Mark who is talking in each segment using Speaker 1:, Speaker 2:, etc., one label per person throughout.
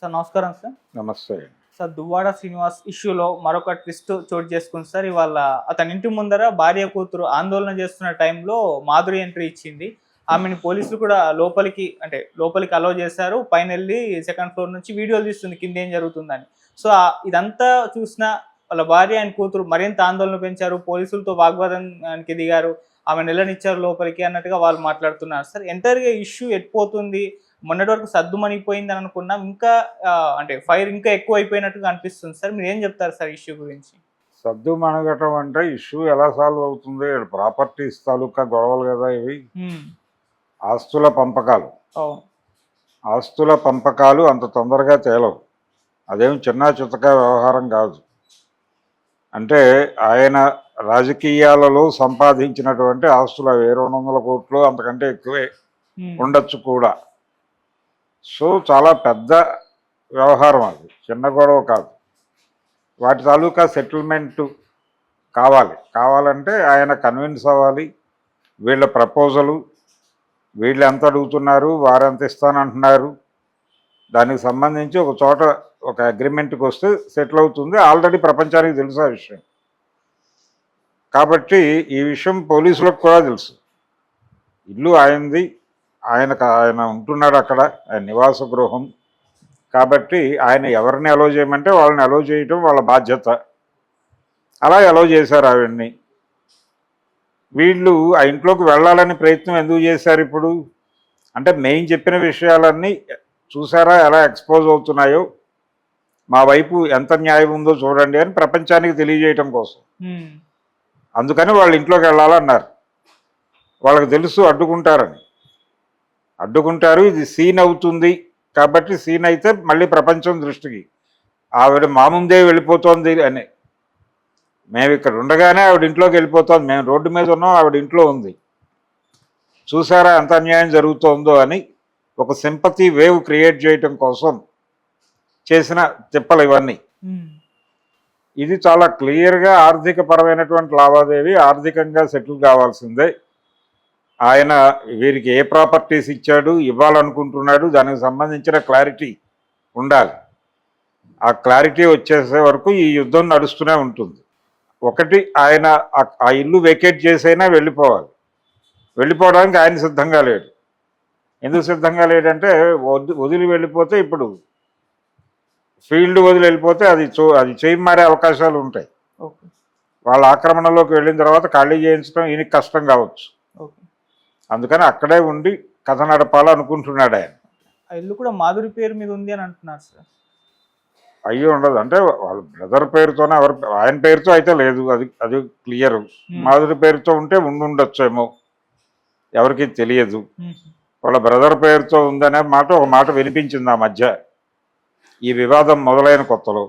Speaker 1: Sir నమస్కారం sir.
Speaker 2: నమస్తే.
Speaker 1: Sir Duvvada Srinivas ఇష్యూలో మరొక ట్విస్ట్ చోటు చేసుకుంది సార్. ఇవాళ అతని ఇంటి ముందర భార్య కూతురు ఆందోళన చేస్తున్న టైంలో మాధురి ఎంట్రీ ఇచ్చింది. ఆమెని పోలీసులు కూడా లోపలికి అలౌ చేశారు. పైన వెళ్ళి సెకండ్ ఫ్లోర్ నుంచి వీడియోలు తీస్తుంది కింద ఏం జరుగుతుందని. సో ఇదంతా చూసిన వాళ్ళ భార్య అండ్ కూతురు మరింత ఆందోళన పెంచారు. పోలీసులతో వాగ్వాదానికి దిగారు. ఆమె నెలనిచ్చారు లోపలికి అన్నట్టుగా వాళ్ళు మాట్లాడుతున్నారు సార్. ఎంటర్గా ఇష్యూ ఎట్టిపోతుంది, మొన్నటి వరకు సద్దుమణిపోయింది అని అనుకున్నాం, ఇంకా ఫైర్ ఇంకా ఎక్కువ అయిపోయినట్టుగా అనిపిస్తుంది సార్. మీరు ఏం చెప్తారు సార్ ఇష్యూ గురించి?
Speaker 2: సద్దు మణగటం అంటే ఇష్యూ ఎలా సాల్వ్ అవుతుంది? ప్రాపర్టీస్ తాలూకా గొడవలు కదా ఇవి. ఆస్తుల పంపకాలు ఆస్తుల పంపకాలు అంత తొందరగా తేలవు. అదేం చిన్న చితక వ్యవహారం కాదు. అంటే ఆయన రాజకీయాలలో సంపాదించినటువంటి ఆస్తులు 200 కోట్లు అంతకంటే ఎక్కువే ఉండొచ్చు కూడా. సో చాలా పెద్ద వ్యవహారం, అది చిన్న గొడవ కాదు. వాటి తాలూకా సెటిల్మెంటు కావాలంటే ఆయన కన్విన్స్ అవ్వాలి. వీళ్ళ ప్రపోజలు, వీళ్ళు ఎంత అడుగుతున్నారు, వారు ఎంత ఇస్తానంటున్నారు, దానికి సంబంధించి ఒక చోట ఒక అగ్రిమెంట్కి వస్తే సెటిల్ అవుతుంది. ఆల్రెడీ ప్రపంచానికి తెలుసు ఆ విషయం. కాబట్టి ఈ విషయం పోలీసులకు కూడా తెలుసు. ఇల్లు ఆయనది, ఆయన ఉంటున్నాడు అక్కడ, ఆయన నివాస గృహం. కాబట్టి ఆయన ఎవరిని అలో చేయమంటే వాళ్ళని అలో చేయటం వాళ్ళ బాధ్యత. అలా అలో చేశారు ఆవిడ్ని. వీళ్ళు ఆ ఇంట్లోకి వెళ్ళాలని ప్రయత్నం ఎందుకు చేశారు ఇప్పుడు అంటే, మెయిన్ చెప్పిన విషయాలన్నీ చూసారా ఎలా ఎక్స్పోజ్ అవుతున్నాయో, మా వైపు ఎంత న్యాయం ఉందో చూడండి అని ప్రపంచానికి తెలియజేయటం కోసం. అందుకని వాళ్ళ ఇంట్లోకి వెళ్ళాలన్నారు. వాళ్ళకి తెలుసు అడ్డుకుంటారు, ఇది సీన్ అవుతుంది. కాబట్టి సీన్ అయితే మళ్ళీ ప్రపంచం దృష్టికి ఆవిడ మా ముందే వెళ్ళిపోతోంది అని. మేము ఇక్కడ ఉండగానే ఆవిడ ఇంట్లోకి వెళ్ళిపోతోంది, మేము రోడ్డు మీద ఉన్నాం, ఆవిడ ఇంట్లో ఉంది, చూసారా ఎంత అన్యాయం జరుగుతోందో అని ఒక సింపతి వేవ్ క్రియేట్ చేయటం కోసం చేసిన తిప్పలు ఇవన్నీ. ఇది చాలా క్లియర్గా ఆర్థిక పరమైనటువంటి లావాదేవీ. ఆర్థికంగా సెటిల్ కావాల్సిందే. ఆయన వీరికి ఏ ప్రాపర్టీస్ ఇచ్చాడు, ఇవ్వాలనుకుంటున్నాడు, దానికి సంబంధించిన క్లారిటీ ఉండాలి. ఆ క్లారిటీ వచ్చేసే వరకు ఈ యుద్ధం నడుస్తూనే ఉంటుంది. ఒకటి, ఆయన ఆ ఇల్లు వెకేట్ చేసైనా వెళ్ళిపోవడానికి ఆయన సిద్ధంగా లేడు. ఎందుకు సిద్ధంగా లేడంటే, వదిలి వెళ్ళిపోతే, ఇప్పుడు ఫీల్డ్ వదిలి వెళ్ళిపోతే అది చేయి మారే అవకాశాలు ఉంటాయి. వాళ్ళ ఆక్రమణలోకి వెళ్ళిన తర్వాత ఖాళీ చేయించడం ఈయనకి కష్టం కావచ్చు. అందుకని అక్కడే ఉండి కథ నడపాలనుకుంటున్నాడు ఆయన.
Speaker 1: ఆ ఇల్లు కూడా మాధురి పేరు మీద ఉంది అని అంటున్నారు సార్.
Speaker 2: అయ్యి ఉండదు అంటే వాళ్ళ బ్రదర్ పేరుతోనే, ఆయన పేరుతో అయితే లేదు, అది క్లియర్. మాధురి పేరుతో ఉంటే ఉండొచ్చేమో, ఎవరికి తెలియదు. వాళ్ళ బ్రదర్ పేరుతో ఉందనే ఒక మాట వినిపించింది ఆ మధ్య, ఈ వివాదం మొదలైన కొత్తలో.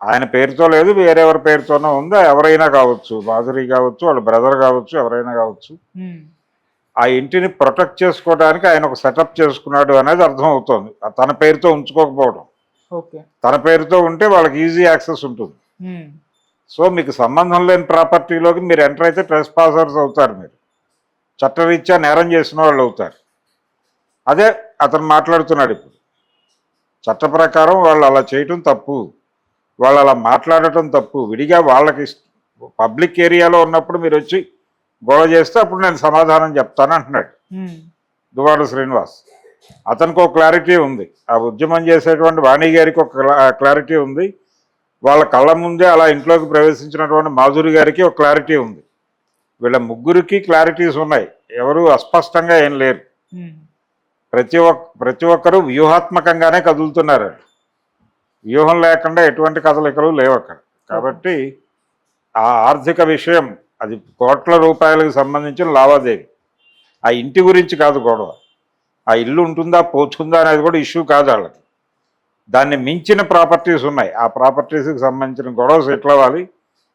Speaker 2: ఆయన పేరుతో లేదు, వేరెవరి పేరుతోనో ఉందా, ఎవరైనా కావచ్చు, మాధురి కావచ్చు, వాళ్ళ బ్రదర్ కావచ్చు, ఎవరైనా కావచ్చు. ఆ ఇంటిని ప్రొటెక్ట్ చేసుకోవడానికి ఆయన ఒక సెటప్ చేసుకున్నాడు అనేది అర్థం అవుతుంది. తన పేరుతో ఉంచుకోకపోవడం. తన పేరుతో ఉంటే వాళ్ళకి ఈజీ యాక్సెస్ ఉంటుంది. సో మీకు సంబంధం లేని ప్రాపర్టీలోకి మీరు ఎంటర్ అయితే ట్రెస్పాసర్స్ అవుతారు, మీరు చట్టరీత్యా నేరం చేసిన వాళ్ళు అవుతారు. అదే అతను మాట్లాడుతున్నాడు ఇప్పుడు. చట్ట ప్రకారం వాళ్ళు అలా చేయటం తప్పు, వాళ్ళు అలా మాట్లాడటం తప్పు. విడిగా వాళ్ళకి పబ్లిక్ ఏరియాలో ఉన్నప్పుడు మీరు వచ్చి గొడవ చేస్తే అప్పుడు నేను సమాధానం చెప్తాను అంటున్నాడు దువ్వాడ శ్రీనివాస్. అతనికి ఒక క్లారిటీ ఉంది, ఆ ఉద్యమం చేసేటువంటి వాణి గారికి ఒక క్లారిటీ ఉంది, వాళ్ళ కళ్ళ ముందే అలా ఇంట్లోకి ప్రవేశించినటువంటి మాధురి గారికి ఒక క్లారిటీ ఉంది. వీళ్ళ ముగ్గురికి క్లారిటీస్ ఉన్నాయి, ఎవరు అస్పష్టంగా ఏం లేరు. ప్రతి ఒక్కరూ వ్యూహాత్మకంగానే కదులుతున్నారు. వ్యూహం లేకుండా ఎటువంటి కదలికలు లేవు అక్కడ. కాబట్టి ఆ ఆర్థిక విషయం, అది కోట్ల రూపాయలకు సంబంధించిన లావాదేవీ. ఆ ఇంటి గురించి కాదు గొడవ, ఆ ఇల్లు ఉంటుందా పోతుందా అనేది కూడా ఇష్యూ కాదు వాళ్ళకి. దాన్ని మించిన ప్రాపర్టీస్ ఉన్నాయి, ఆ ప్రాపర్టీస్కి సంబంధించిన గొడవ సెటిల్ అవ్వాలి.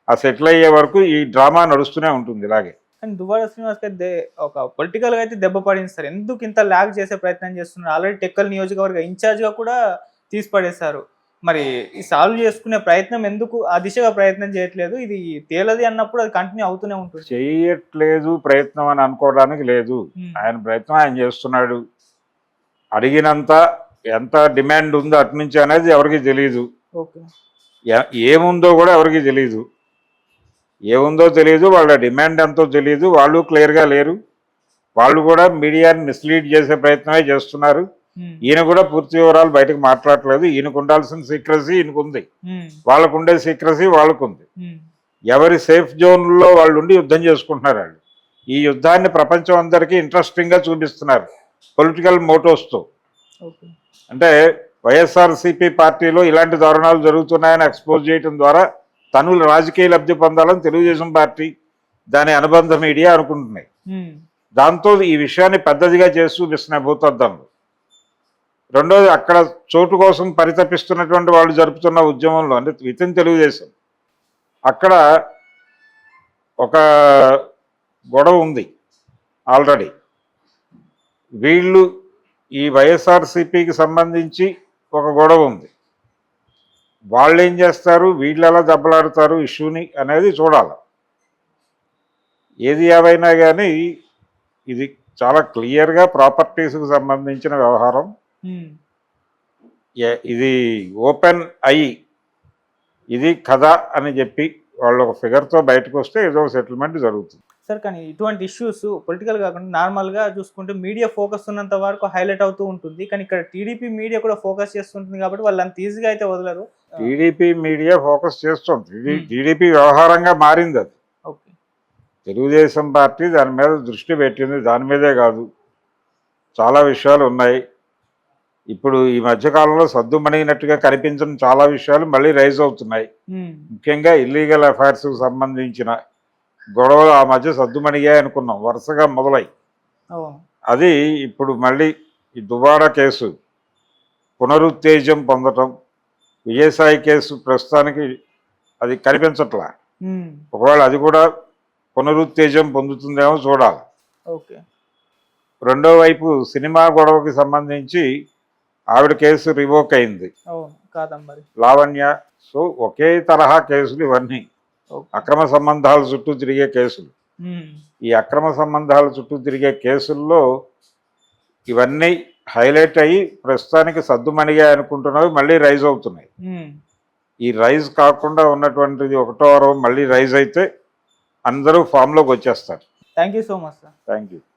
Speaker 2: ఆ సెటిల్ అయ్యే వరకు ఈ డ్రామా నడుస్తూనే ఉంటుంది ఇలాగే.
Speaker 1: కానీ దువ్వాడ శ్రీనివాస్ అయితే ఒక పొలిటికల్గా అయితే దెబ్బ పడింది సార్. ఎందుకు ఇంత ల్యాగ్ చేసే ప్రయత్నం చేస్తున్నారు? ఆల్రెడీ టెక్కల్ నియోజకవర్గ ఇన్ఛార్జ్గా కూడా తీసి పడేశారు. మరి ఈ సాల్వ్ చేసుకునే ప్రయత్నం ఎందుకు ఆ దిశగా ప్రయత్నం చేయట్లేదు? ఇది తేలది అన్నప్పుడు అది కంటిన్యూ అవుతూనే ఉంటుంది.
Speaker 2: చేయట్లేదు ప్రయత్నం అని అనుకోవడానికి లేదు. ఆయన ప్రయత్నం ఆయన చేస్తున్నాడు. అడిగినంత ఎంత డిమాండ్ ఉందో అటు నుంచి అనేది ఎవరికి తెలియదు.
Speaker 1: ఓకే.
Speaker 2: ఏముందో కూడా ఎవరికి తెలియదు. ఏముందో తెలియదు, వాళ్ళ డిమాండ్ ఎంతో తెలియదు, వాళ్ళు క్లియర్గా లేరు. వాళ్ళు కూడా మీడియాని మిస్లీడ్ చేసే ప్రయత్నమే చేస్తున్నారు. ఈయన కూడా పూర్తి వివరాలు బయటకు మాట్లాడలేదు. ఈయనకు ఉండాల్సిన సీక్రసీ ఈయనకుంది, వాళ్ళకు ఉండే సీక్రసీ వాళ్ళకుంది. ఎవరి సేఫ్ జోన్లో వాళ్ళు ఉండి యుద్ధం చేసుకుంటున్నారు. వాళ్ళు ఈ యుద్ధాన్ని ప్రపంచం అందరికీ ఇంట్రెస్టింగ్గా చూపిస్తున్నారు పొలిటికల్ మోటోస్తో. అంటే వైఎస్ఆర్సీపీ పార్టీలో ఇలాంటి దారుణాలు జరుగుతున్నాయని ఎక్స్పోజ్ చేయడం ద్వారా తను రాజకీయ లబ్ధి పొందాలని తెలుగుదేశం పార్టీ దాని అనుబంధ మీడియా అనుకుంటున్నాయి. దాంతో ఈ విషయాన్ని పెద్దదిగా చేసి చూపిస్తున్నాయి భూతద్దంలో. రెండోది, అక్కడ చోటు కోసం పరితపిస్తున్నటువంటి వాళ్ళు జరుపుతున్న ఉద్యమంలో, అంటే వితిన్ తెలుగుదేశం, అక్కడ ఒక గొడవ ఉంది ఆల్రెడీ. వీళ్ళు ఈ వైఎస్ఆర్సీపీకి సంబంధించి ఒక గొడవ ఉంది. వాళ్ళు ఏం చేస్తారు, వీళ్ళు ఎలా దెబ్బలాడతారు ఇష్యూని అనేది చూడాలి. ఏది ఏవైనా కానీ ఇది చాలా క్లియర్గా ప్రాపర్టీస్కి సంబంధించిన వ్యవహారం. ఇది ఓపెన్ అయ్యి ఇది కథ అని చెప్పి వాళ్ళు ఒక ఫిగర్తో బయటకు వస్తే ఏదో సెటిల్మెంట్ జరుగుతుంది.
Speaker 1: సార్, కానీ ఇటువంటి ఇష్యూస్ పొలిటికల్ కాకుండా నార్మల్గా చూసుకుంటే మీడియా ఫోకస్ ఉన్నంత వరకు హైలైట్ అవుతూ ఉంటుంది. కానీ ఇక్కడ టీడీపీ మీడియా కూడా ఫోకస్ చేస్తుంటుంది కాబట్టి వాళ్ళు అంత ఈజీగా అయితే వదలరు.
Speaker 2: టీడీపీ మీడియా ఫోకస్ చేస్తుంది. టీడీపీ వ్యవహారంగా మారింది అది.
Speaker 1: ఓకే.
Speaker 2: తెలుగుదేశం పార్టీ దాని మీద దృష్టి పెట్టింది. దాని మీదే కాదు, చాలా విషయాలు ఉన్నాయి. ఇప్పుడు ఈ మధ్యకాలంలో సద్దుమణిగినట్టుగా కనిపించిన చాలా విషయాలు మళ్ళీ రైజ్ అవుతున్నాయి. ముఖ్యంగా ఇల్లీగల్ అఫైర్స్కి సంబంధించిన గొడవలు ఆ మధ్య సద్దుమణిగాయి అనుకున్నాం, వరుసగా మొదలై. అది ఇప్పుడు మళ్ళీ ఈ దుబాడా కేసు పునరుత్తేజం పొందటం, విజయసాయి కేసు ప్రస్తుతానికి అది కనిపించట్లా. ఒకవేళ అది కూడా పునరుత్తేజం పొందుతుందేమో చూడాలి.
Speaker 1: ఓకే.
Speaker 2: రెండో వైపు సినిమా గొడవకి సంబంధించి ఆవిడ కేసు రివోక్ అయింది, లావణ్య. సో ఒకే తరహా కేసులు ఇవన్నీ, అక్రమ సంబంధాల చుట్టూ తిరిగే కేసులు. ఈ అక్రమ సంబంధాల చుట్టూ తిరిగే కేసుల్లో ఇవన్నీ హైలైట్ అయ్యి ప్రస్తుతానికి సద్దుమణిగా అనుకుంటున్నవి మళ్ళీ రైజ్ అవుతున్నాయి. ఈ రైజ్ కాకుండా ఉన్నటువంటిది ఒకటో మళ్ళీ రైజ్ అయితే అందరూ ఫామ్లోకి వచ్చేస్తారు.
Speaker 1: Thank you so much sir.
Speaker 2: Thank you.